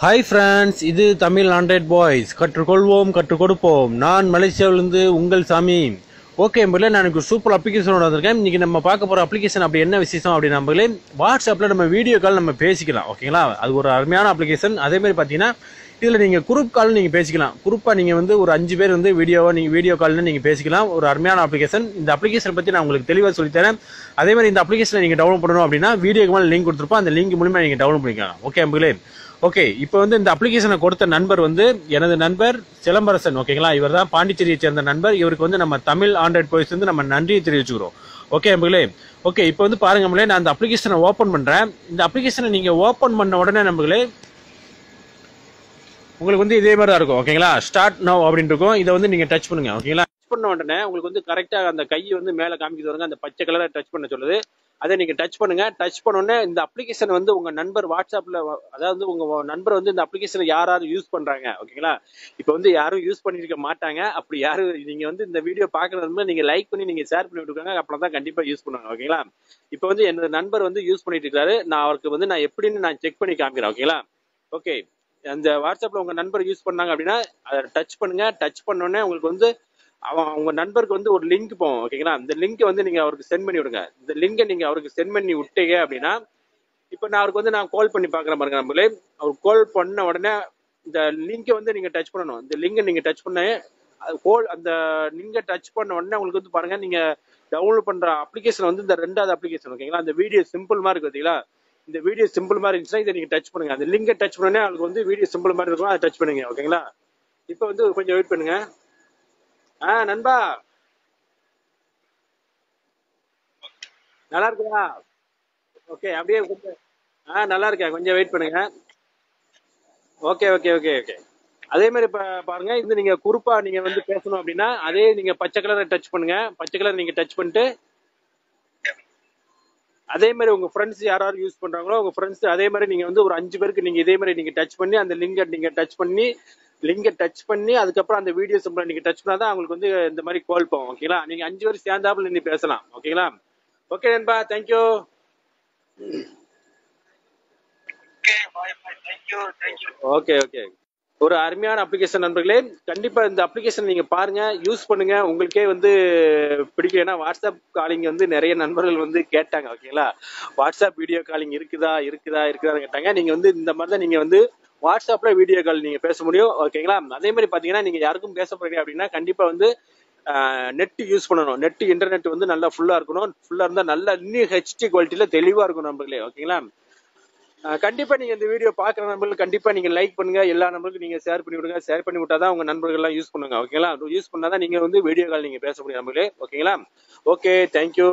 Hi friends, இது Tamil Android boys. கற்றுக்கொள்வோம், கற்றுக் கொடுப்போம். நான் மலேசியாவிலிருந்து உங்கள் சாமி. ஓகே நம்பர்களே, நான் எனக்கு சூப்பர் அப்ளிகேஷனோட வந்திருக்கேன். இன்னைக்கு நம்ம பார்க்க போகிற அப்ளிகேஷன் அப்படி என்ன விசேஷம் அப்படி நம்பர்களே, வாட்ஸ்அப்பில் நம்ம வீடியோ கால் நம்ம பேசிக்கலாம். ஓகேங்களா, அது ஒரு அருமையான அப்ளிகேஷன். அதேமாதிரி பார்த்தீங்கன்னா இதில் நீங்கள் குரூப் கால் நீங்கள் பேசிக்கலாம். குரூப்பாக நீங்கள் வந்து ஒரு 5 பேர் வந்து வீடியோ கால்னு நீங்கள் பேசிக்கலாம். ஒரு அருமையான அப்ளிகேஷன். இந்த அப்ளிகேஷன் பற்றி நான் உங்களுக்கு தெளிவாக சொல்லித்தரேன். அதேமாதிரி இந்த அப்ளிகேஷனை நீங்கள் டவுன்லோட் பண்ணணும் அப்படின்னா வீடியோக்கு மேலே லிங்க் கொடுத்துருப்போம். அந்த லிங்க் மூலமாக நீங்கள் டவுன்லோட் பண்ணிக்கலாம். ஓகே நம்பர்களே. ஓகே, இப்போ வந்து இந்த அப்ளிகேஷனை கொடுத்த நண்பர் வந்து எனது நண்பர் சிலம்பரசன். ஓகேங்களா, இவர் தான் பாண்டிச்சேரியை சேர்ந்த நண்பர். இவருக்கு வந்து நம்ம தமிழ் ஆண்ட்ராய்ட் பாய்ஸ் வந்து நம்ம நன்றியை தெரிவிச்சுக்கிறோம். ஓகே நம்பர்களே. ஓகே, இப்போ வந்து பாருங்க நம்மளே, நான் அந்த அப்ளிகேஷனை ஓப்பன் பண்றேன். இந்த அப்ளிகேஷனை நீங்க ஓப்பன் பண்ண உடனே நம்பர்களே உங்களுக்கு வந்து இதே மாதிரி தான் இருக்கும். ஓகேங்களா, ஸ்டார்ட் நவ் அப்படின்னு இருக்கும். இதை வந்து நீங்க டச் பண்ணுங்க. ஓகேங்களா, டச் பண்ண உடனே உங்களுக்கு வந்து கரெக்டா அந்த கை வந்து மேல காமிக்கிறது வருங்க. அந்த பச்சை கலரை டச் பண்ண சொல்லுது. அதை நீங்க டச் பண்ணுங்க. டச் பண்ண உடனே இந்த அப்ளிகேஷன் வந்து உங்க நண்பர் வாட்ஸ்அப்ல, அதாவது உங்க நண்பர் வந்து இந்த அப்ளிகேஷனை யாராவது யூஸ் பண்றாங்க. ஓகேங்களா, இப்போ வந்து யாரும் யூஸ் பண்ணிருக்க மாட்டாங்க. அப்படி யாரும் நீங்க வந்து இந்த வீடியோ பாக்குறது நீங்க லைக் பண்ணி நீங்க ஷேர் பண்ணி விட்டுருக்காங்க, அப்புறம் தான் கண்டிப்பா யூஸ் பண்ணுவாங்க. ஓகேங்களா, இப்போ வந்து என்னோட நண்பர் வந்து யூஸ் பண்ணிட்டு இருக்காரு. நான் அவருக்கு வந்து நான் எப்படின்னு நான் செக் பண்ணி காமிக்கிறேன். ஓகேங்களா, ஓகே. அந்த வாட்ஸ்அப்ல உங்க நண்பர் யூஸ் பண்ணாங்க அப்படின்னா அதை டச் பண்ணுங்க. டச் பண்ணோடனே உங்களுக்கு வந்து உங்க நண்பருக்கு வந்து ஒரு லிங்க் போகும். ஓகேங்களா, இந்த லிங்க் வந்து நீங்க அவருக்கு சென்ட் பண்ணி விடுங்க. இந்த லிங்கை நீங்க அவருக்கு சென்ட் பண்ணி விட்டீங்க அப்படின்னா, இப்போ நான் அவருக்கு வந்து நான் கால் பண்ணி பாக்குறேன் பாருங்க நம்மளே. அவர் கால் பண்ண உடனே இந்த லிங்கை வந்து நீங்க டச் பண்ணணும். இந்த லிங்கை நீங்க டச் பண்ண அந்த லிங்கை டச் பண்ண உடனே உங்களுக்கு வந்து பாருங்க, நீங்க டவுன்லோட் பண்ற அப்ளிகேஷன் வந்து இந்த 2வது அப்ளிகேஷன். ஓகேங்களா, இந்த வீடியோ சிம்பிள் மாதிரி இருக்கு பாத்தீங்களா. இந்த வீடியோ சிம்பிள் மாதிரி இருந்துச்சுன்னா இதை நீங்க டச் பண்ணுங்க. அந்த லிங்கை டச் பண்ணனே அவங்களுக்கு வந்து வீடியோ சிம்பிள் மாதிரி இருக்கும், அதை டச் பண்ணுங்க. ஓகேங்களா, இப்போ வந்து கொஞ்சம் வெயிட் பண்ணுங்க. நண்பா, நல்லா இருக்குதா? ஓகே, அப்படியே கொஞ்சம் நல்லா இருக்கேன், கொஞ்சம் வெயிட் பண்ணுங்க. Okay okay okay okay. அதே மாதிரி இப்ப பாருங்க, இது நீங்க குரூப்பா நீங்க வந்து பேசணும் அப்படின்னா அதே நீங்க பச்சை கலரை டச் பண்ணுங்க. பச்சை கலர் நீங்க டச் பண்ணிட்டு அதே மாதிரி உங்க ஃப்ரெண்ட்ஸ் யாராவது யூஸ் பண்றாங்களோ உங்க ஃப்ரெண்ட்ஸ் அதே மாதிரி நீங்க வந்து ஒரு 5 பேருக்கு நீங்க இதே மாதிரி நீங்க டச் பண்ணி அந்த லிங்கை டச் பண்ணி அதுக்கப்புறம் அந்த வீடியோ சிம்பிள் நீங்க டச் பண்ணாதான் அவங்களுக்கு வந்து இந்த மாதிரி கால் போகும். ஓகேங்களா, நீங்க 5 பேர் சேர்ந்தாப்புல நீங்க பேசலாம். ஓகேங்களா, ஓகே நண்பா, தேங்க்யூ. Okay okay. ஒரு அருமையான அப்ளிகேஷன் நண்பர்களே. கண்டிப்பா இந்த அப்ளிகேஷன் நீங்க பாருங்க, யூஸ் பண்ணுங்க. உங்களுக்கே வந்து பிடிக்கும். ஏன்னா வாட்ஸ்அப் காலிங் வந்து நிறைய நண்பர்கள் வந்து கேட்டாங்க. ஓகேங்களா, வாட்ஸ்அப் வீடியோ காலிங் இருக்குதான்னு கேட்டாங்க. நீங்க வந்து இந்த மாதிரி தான் நீங்க வந்து வாட்ஸ்அப்ல வீடியோ கால் நீங்க பேச முடியும். ஓகேங்களா, அதே மாதிரி பாத்தீங்கன்னா நீங்க யாருக்கும் பேச போறீங்க அப்படின்னா கண்டிப்பா வந்து நெட் யூஸ் பண்ணணும். இன்டர்நெட் வந்து நல்லா ஃபுல்லா இருக்கணும். ஃபுல்லா இருந்தா நல்லா இன்னும் ஹெச்டி குவாலிட்டியில தெளிவா இருக்கும் நண்பர்களே. ஓகேங்களா, கண்டிப்பா நீங்க இந்த வீடியோ பாக்குற நண்பர்கள் கண்டிப்பா நீங்க லைக் பண்ணுங்க. எல்லா நண்பர்களுக்கும் நீங்க ஷேர் பண்ணி விடுங்க. ஷேர் பண்ணி விட்டாதான் உங்க நண்பர்கள் எல்லாம் யூஸ் பண்ணுங்க. ஓகேங்களா, யூஸ் பண்ணாதான் நீங்க வந்து வீடியோ கால் நீங்க பேச முடியும் நண்பர்களே. ஓகேங்களா, ஓகே, தேங்க்யூ.